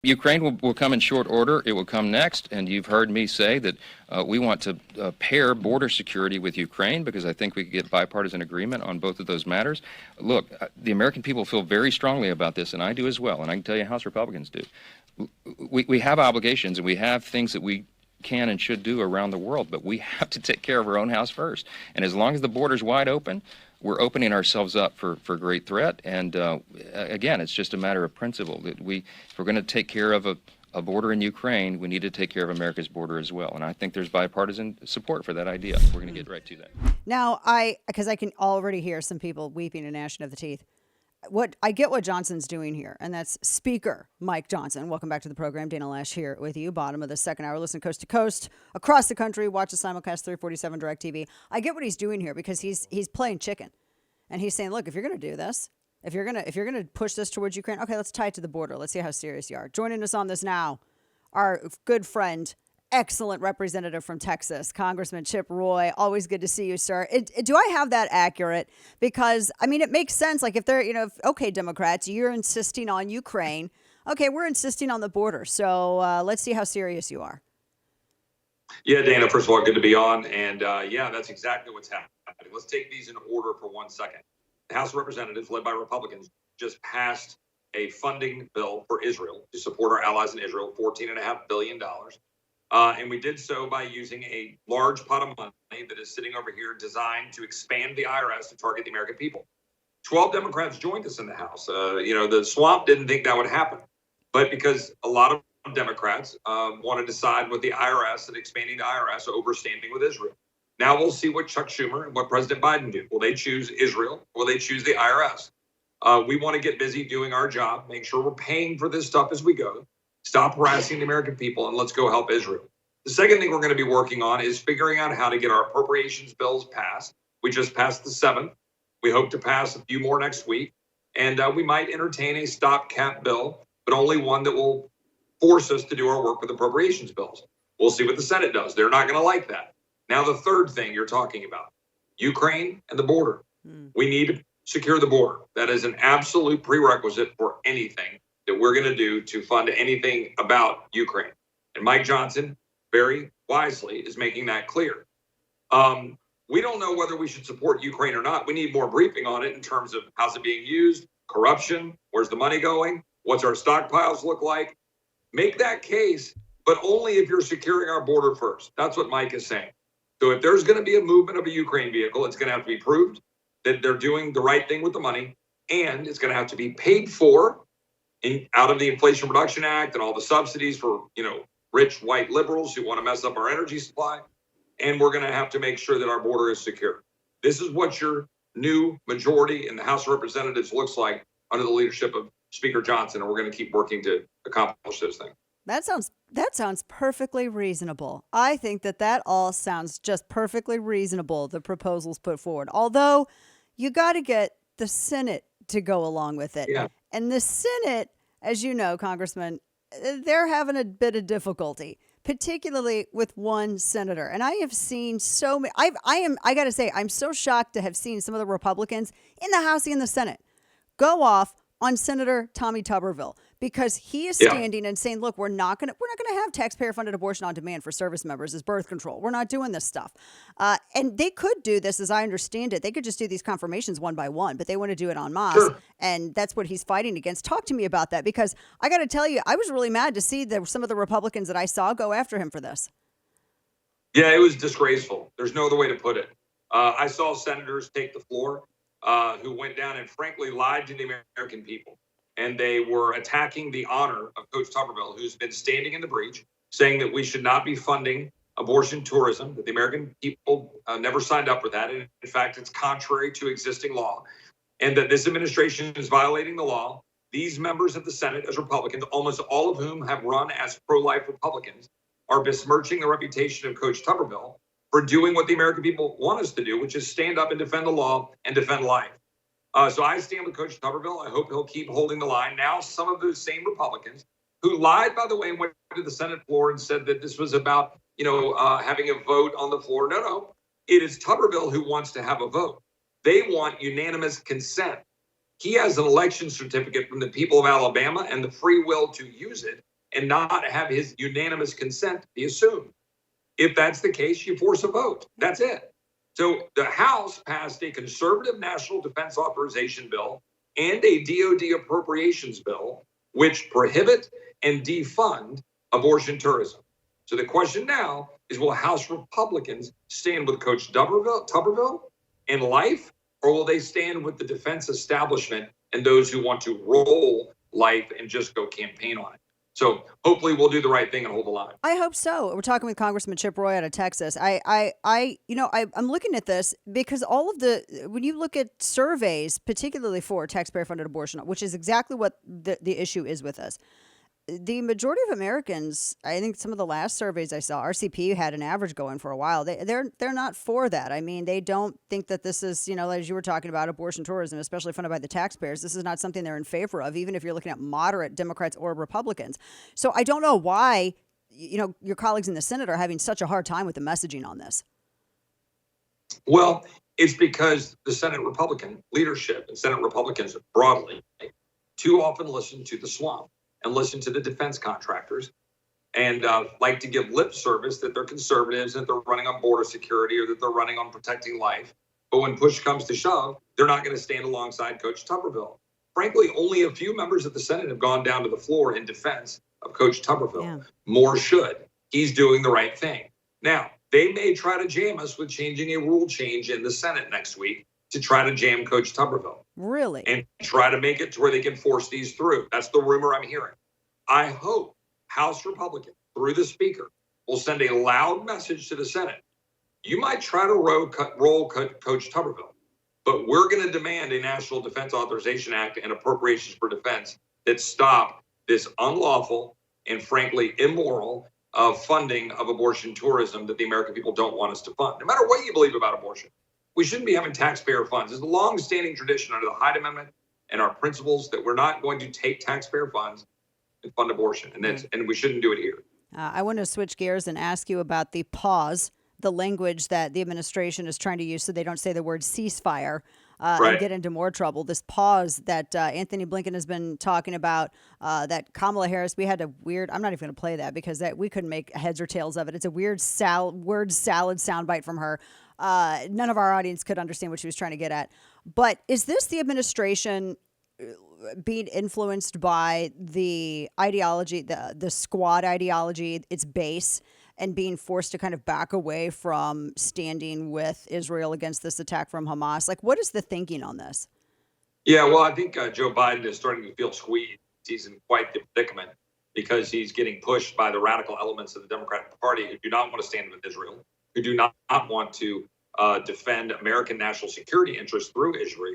Ukraine will come in short order. It will come next, and you've heard me say that we want to pair border security with Ukraine because I think we could get bipartisan agreement on both of those matters. Look, the American people feel very strongly about this, and I do as well, and I can tell you House Republicans do. We have obligations, and we have things that we can and should do around the world, but we have to take care of our own house first. And as long as the border's wide open, we're opening ourselves up for great threat. And again, it's just a matter of principle that if we're going to take care of a border in Ukraine, we need to take care of America's border as well. And I think there's bipartisan support for that idea. We're going to get right to that. Now, because I can already hear some people weeping and gnashing of the teeth. I get what Johnson's doing here, and that's Speaker Mike Johnson. Welcome back to the program. Dana Lash here with you. Bottom of the second hour. Listen coast to coast, across the country. Watch the simulcast 347 DirecTV. I get what he's doing here because he's playing chicken, and he's saying, look, if you're going to do this, if you're gonna push this towards Ukraine, okay, let's tie it to the border. Let's see how serious you are. Joining us on this now, our good friend, excellent representative from Texas, Congressman Chip Roy. Always good to see you, sir. Do I have that accurate? Because, I mean, it makes sense. Like if they're, okay, Democrats, you're insisting on Ukraine. Okay, we're insisting on the border. So let's see how serious you are. Yeah, Dana, first of all, good to be on. And yeah, that's exactly what's happening. Let's take these in order for 1 second. The House of Representatives, led by Republicans, just passed a funding bill for Israel to support our allies in Israel, $14.5 billion. And we did so by using a large pot of money that is sitting over here designed to expand the IRS to target the American people. 12 Democrats joined us in the House. The swamp didn't think that would happen. But because a lot of Democrats want to decide with the IRS and expanding the IRS over standing with Israel. Now we'll see what Chuck Schumer and what President Biden do. Will they choose Israel? Will they choose the IRS? We want to get busy doing our job, make sure we're paying for this stuff as we go. Stop harassing the American people, and let's go help Israel. The second thing we're going to be working on is figuring out how to get our appropriations bills passed. We just passed the 7th. We hope to pass a few more next week. And we might entertain a stopgap bill, but only one that will force us to do our work with appropriations bills. We'll see what the Senate does. They're not going to like that. Now, the third thing you're talking about, Ukraine and the border. We need to secure the border. That is an absolute prerequisite for anything that we're going to do to fund anything about Ukraine. And Mike Johnson, very wisely, is making that clear. We don't know whether we should support Ukraine or not. We need more briefing on it in terms of how's it being used, corruption, where's the money going, what's our stockpiles look like. Make that case, but only if you're securing our border first. That's what Mike is saying. So if there's going to be a movement of a Ukraine vehicle, it's going to have to be proved that they're doing the right thing with the money, and it's going to have to be paid for out of the Inflation Reduction Act and all the subsidies for, rich white liberals who want to mess up our energy supply. And we're going to have to make sure that our border is secure. This is what your new majority in the House of Representatives looks like under the leadership of Speaker Johnson. And we're going to keep working to accomplish those things. That sounds perfectly reasonable. I think that all sounds just perfectly reasonable, the proposals put forward. Although you got to get the Senate to go along with it. Yeah. And the Senate, as you know, Congressman, they're having a bit of difficulty, particularly with one senator. And I have seen so many. I got to say, I'm so shocked to have seen some of the Republicans in the House and in the Senate go off on Senator Tommy Tuberville, because he is standing and saying, look, we're not going to have taxpayer funded abortion on demand for service members as birth control. We're not doing this stuff. And they could do this, as I understand it. They could just do these confirmations one by one, but they want to do it en masse. Sure. And that's what he's fighting against. Talk to me about that, because I got to tell you, I was really mad to see that some of the Republicans that I saw go after him for this. Yeah, it was disgraceful. There's no other way to put it. I saw senators take the floor who went down and frankly lied to the American people. And they were attacking the honor of Coach Tuberville, who's been standing in the breach, saying that we should not be funding abortion tourism, that the American people never signed up for that. And in fact, it's contrary to existing law, and that this administration is violating the law. These members of the Senate as Republicans, almost all of whom have run as pro-life Republicans, are besmirching the reputation of Coach Tuberville for doing what the American people want us to do, which is stand up and defend the law and defend life. So I stand with Coach Tuberville. I hope he'll keep holding the line. Now, some of those same Republicans who lied, by the way, and went to the Senate floor and said that this was about, having a vote on the floor. No. It is Tuberville who wants to have a vote. They want unanimous consent. He has an election certificate from the people of Alabama and the free will to use it. and not have his unanimous consent be assumed. If that's the case, you force a vote. That's it. So the House passed a conservative national defense authorization bill and a DOD appropriations bill, which prohibit and defund abortion tourism. So the question now is, will House Republicans stand with Coach Tuberville and life, or will they stand with the defense establishment and those who want to roll life and just go campaign on it? So hopefully we'll do the right thing and hold the line. I hope so. We're talking with Congressman Chip Roy out of Texas. I'm looking at this because when you look at surveys, particularly for taxpayer-funded abortion, which is exactly what the issue is with us, the majority of Americans, I think some of the last surveys I saw, RCP had an average going for a while. They're not for that. I mean, they don't think that this is, as you were talking about, abortion tourism, especially funded by the taxpayers. This is not something they're in favor of, even if you're looking at moderate Democrats or Republicans. So I don't know why, your colleagues in the Senate are having such a hard time with the messaging on this. Well, it's because the Senate Republican leadership and Senate Republicans broadly too often listen to the swamp and listen to the defense contractors and like to give lip service that they're conservatives, that they're running on border security, or that they're running on protecting life. But when push comes to shove, they're not going to stand alongside Coach Tuberville. Frankly, only a few members of the Senate have gone down to the floor in defense of Coach Tuberville. Yeah. More should. He's doing the right thing. Now, they may try to jam us with changing a rule change in the Senate next week to try to jam Coach Tuberville. Really? And try to make it to where they can force these through. That's the rumor I'm hearing. I hope House Republicans, through the Speaker, will send a loud message to the Senate. You might try to roll Coach Tuberville, but we're going to demand a National Defense Authorization Act and appropriations for defense that stop this unlawful and frankly immoral funding of abortion tourism that the American people don't want us to fund. No matter what you believe about abortion, we shouldn't be having taxpayer funds. There's a long-standing tradition under the Hyde Amendment and our principles that we're not going to take taxpayer funds and fund abortion, and we shouldn't do it here. I want to switch gears and ask you about the pause, the language that the administration is trying to use so they don't say the word ceasefire and get into more trouble. This pause that Anthony Blinken has been talking about, that Kamala Harris, we had a weird, I'm not even going to play that because we couldn't make heads or tails of it. It's a weird word salad soundbite from her. None of our audience could understand what she was trying to get at. But is this the administration being influenced by the ideology, the squad ideology, its base, and being forced to kind of back away from standing with Israel against this attack from Hamas? Like, what is the thinking on this? Yeah, well, I think Joe Biden is starting to feel squeezed. He's in quite the predicament because he's getting pushed by the radical elements of the Democratic Party who do not want to stand with Israel, who do not want to defend American national security interests through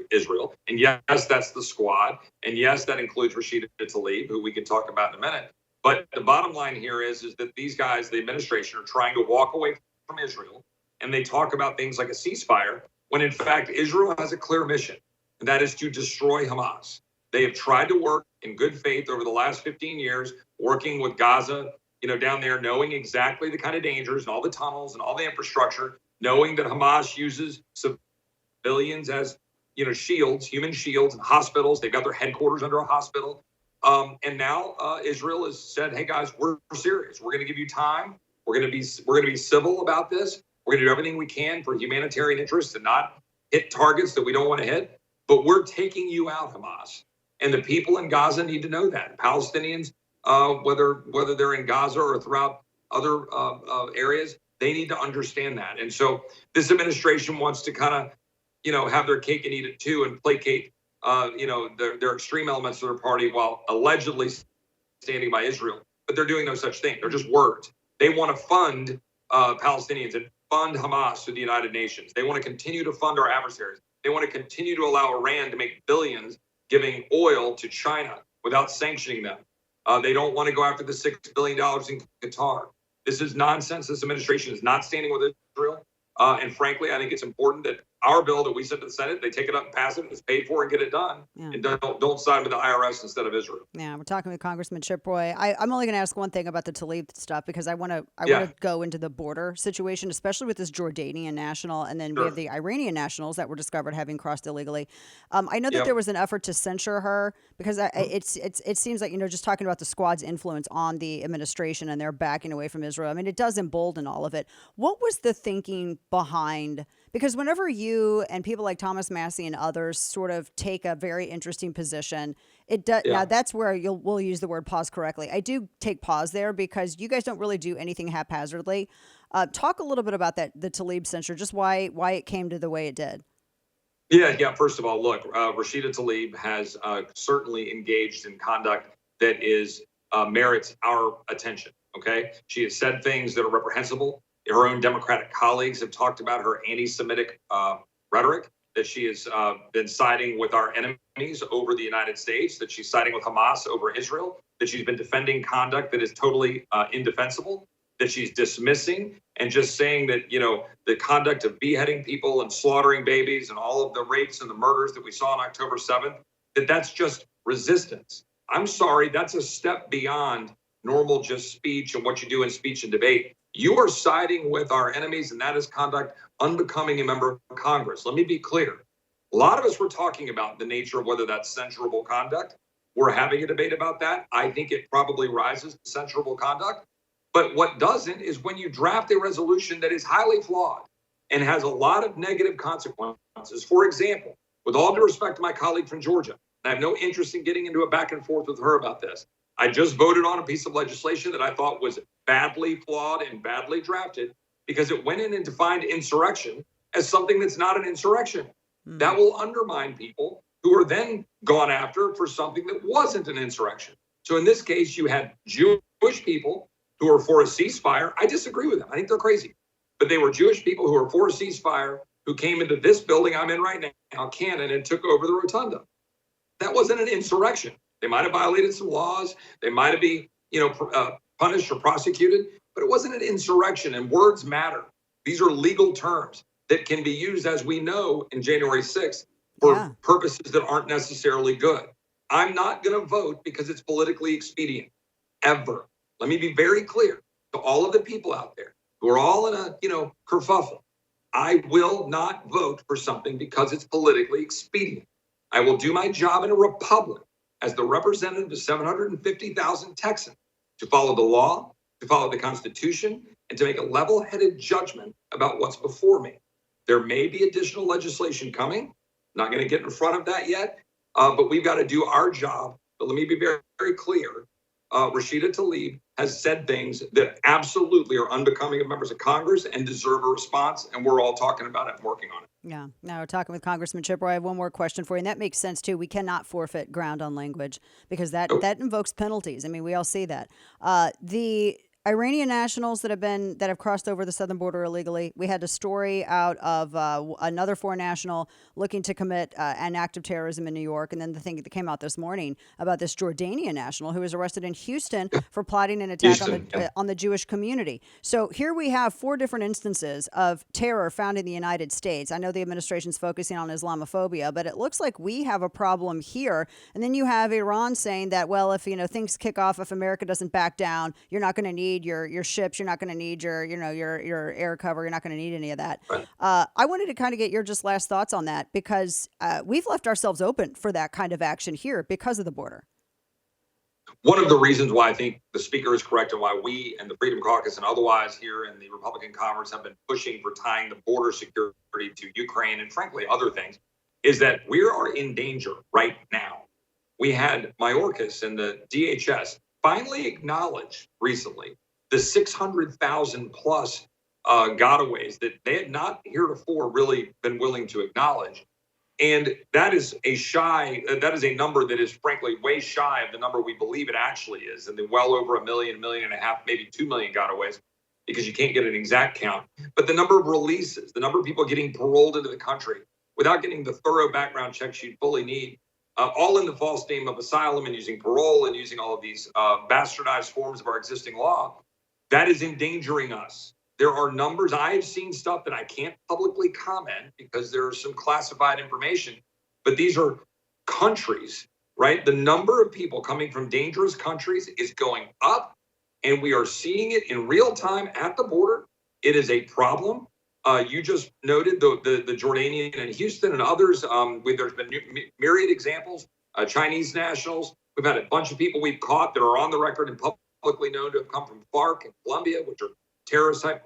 Israel. And yes, that's the squad. And yes, that includes Rashida Tlaib, who we can talk about in a minute. But the bottom line here is that these guys, the administration, are trying to walk away from Israel. And they talk about things like a ceasefire, when in fact, Israel has a clear mission, and that is to destroy Hamas. They have tried to work in good faith over the last 15 years, working with Gaza, down there, knowing exactly the kind of dangers and all the tunnels and all the infrastructure, knowing that Hamas uses civilians as, shields, human shields, and hospitals. They've got their headquarters under a hospital. And now Israel has said, "Hey guys, we're serious. We're going to give you time. We're going to be civil about this. We're going to do everything we can for humanitarian interests and not hit targets that we don't want to hit. But we're taking you out, Hamas." And the people in Gaza need to know that. Palestinians, whether they're in Gaza or throughout other areas, they need to understand that. And so this administration wants to kind of, have their cake and eat it too, and placate, their extreme elements of their party while allegedly standing by Israel. But they're doing no such thing. They're just words. They want to fund Palestinians and fund Hamas through the United Nations. They want to continue to fund our adversaries. They want to continue to allow Iran to make billions giving oil to China without sanctioning them. They don't want to go after the $6 billion in Qatar. This is nonsense. This administration is not standing with Israel. And frankly, I think it's important that our bill that we sent to the Senate. They take it up and pass it. It's paid for and get it done. Yeah. And don't side with the IRS instead of Israel. Yeah, we're talking with Congressman Chip Roy. I'm only going to ask one thing about the Tlaib stuff because I want to go into the border situation, especially with this Jordanian national, and then we have the Iranian nationals that were discovered having crossed illegally. I know that there was an effort to censure her because it seems like, just talking about the squad's influence on the administration and their backing away from Israel. I mean, it does embolden all of it. What was the thinking behind? Because whenever you and people like Thomas Massey and others sort of take a very interesting position, it does. Yeah. Now that's where we'll use the word pause correctly. I do take pause there because you guys don't really do anything haphazardly. Talk a little bit about that, the Tlaib censure, just why it came to the way it did. Yeah. First of all, look, Rashida Tlaib has certainly engaged in conduct that merits our attention. Okay, she has said things that are reprehensible. Her own Democratic colleagues have talked about her anti-Semitic rhetoric, that she has been siding with our enemies over the United States, that she's siding with Hamas over Israel, that she's been defending conduct that is totally indefensible, that she's dismissing and just saying that, the conduct of beheading people and slaughtering babies and all of the rapes and the murders that we saw on October 7th, that's just resistance. I'm sorry, that's a step beyond normal just speech and what you do in speech and debate. You are siding with our enemies, and that is conduct unbecoming a member of Congress. Let me be clear. A lot of us were talking about the nature of whether that's censurable conduct. We're having a debate about that. I think it probably rises to censurable conduct. But what doesn't is when you draft a resolution that is highly flawed and has a lot of negative consequences. For example, with all due respect to my colleague from Georgia, I have no interest in getting into a back and forth with her about this. I just voted on a piece of legislation that I thought was badly flawed and badly drafted because it went in and defined insurrection as something that's not an insurrection. That will undermine people who are then gone after for something that wasn't an insurrection. So in this case, you had Jewish people who are for a ceasefire. I disagree with them. I think they're crazy. But they were Jewish people who are for a ceasefire who came into this building I'm in right now, Cannon, and took over the rotunda. That wasn't an insurrection. They might have violated some laws. They might have been, punished or prosecuted, but it wasn't an insurrection, and words matter. These are legal terms that can be used, as we know, in January 6th for purposes that aren't necessarily good. I'm not going to vote because it's politically expedient, ever. Let me be very clear to all of the people out there who are all in a, kerfuffle. I will not vote for something because it's politically expedient. I will do my job in a republic as the representative of 750,000 Texans to follow the law, to follow the Constitution, and to make a level-headed judgment about what's before me. There may be additional legislation coming. Not going to get in front of that yet, but we've got to do our job. But let me be very, very clear. Rashida Tlaib has said things that absolutely are unbecoming of members of Congress and deserve a response, and we're all talking about it and working on it. Yeah. Now we're talking with Congressman Chip Roy. I have one more question for you, and that makes sense too. We cannot forfeit ground on language because that invokes penalties. I mean, we all see that. The Iranian nationals that have crossed over the southern border illegally. We had a story out of another foreign national looking to commit an act of terrorism in New York, and then the thing that came out this morning about this Jordanian national who was arrested in Houston for plotting an attack on the Jewish community. So here we have 4 different instances of terror found in the United States. I know the administration's focusing on Islamophobia, but it looks like we have a problem here. And then you have Iran saying that, well, if things kick off, if America doesn't back down, you're not going to need your ships, you're not going to need your air cover, you're not going to need any of that. Right. I wanted to kind of get your just last thoughts on that because we've left ourselves open for that kind of action here because of the border. One of the reasons why I think the speaker is correct and why we and the Freedom Caucus and otherwise here in the Republican Congress have been pushing for tying the border security to Ukraine and frankly other things is that we are in danger right now. We had Mayorkas and the DHS finally acknowledge recently the 600,000 plus gotaways that they had not heretofore really been willing to acknowledge. And that is a number that is frankly way shy of the number we believe it actually is. And then well over 1 million, 1.5 million, maybe 2 million gotaways because you can't get an exact count. But the number of releases, the number of people getting paroled into the country without getting the thorough background checks you'd fully need, all in the false name of asylum and using parole and using all of these bastardized forms of our existing law, that is endangering us. There are numbers. I've seen stuff that I can't publicly comment because there's some classified information, but these are countries, right? The number of people coming from dangerous countries is going up, and we are seeing it in real time at the border. It is a problem. You just noted the Jordanian and Houston and others. There's been myriad examples. Chinese nationals. We've had a bunch of people we've caught that are on the record and publicly known to have come from FARC and Colombia, which are terrorist type,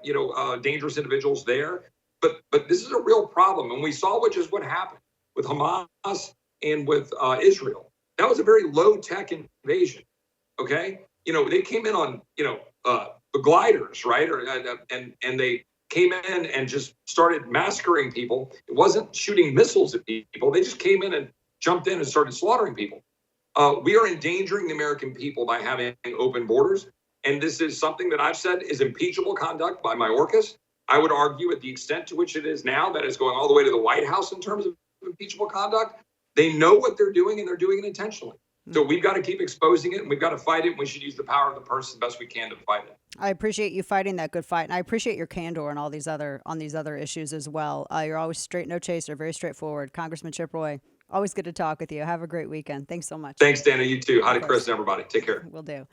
dangerous individuals there. But this is a real problem, and we saw what happened with Hamas and with Israel. That was a very low tech invasion. Okay, they came in on the gliders, right? And they came in and just started massacring people. It wasn't shooting missiles at people. They just came in and jumped in and started slaughtering people. We are endangering the American people by having open borders. And this is something that I've said is impeachable conduct by Mayorkas. I would argue at the extent to which it is now, that is going all the way to the White House in terms of impeachable conduct. They know what they're doing, and they're doing it intentionally. So we've got to keep exposing it, and we've got to fight it, and we should use the power of the purse the best we can to fight it. I appreciate you fighting that good fight, and I appreciate your candor on all these other issues as well. You're always straight, no chaser, very straightforward. Congressman Chip Roy, always good to talk with you. Have a great weekend. Thanks so much. Thanks, Dana. You too. Hi to Chris and everybody. Take care. Will do.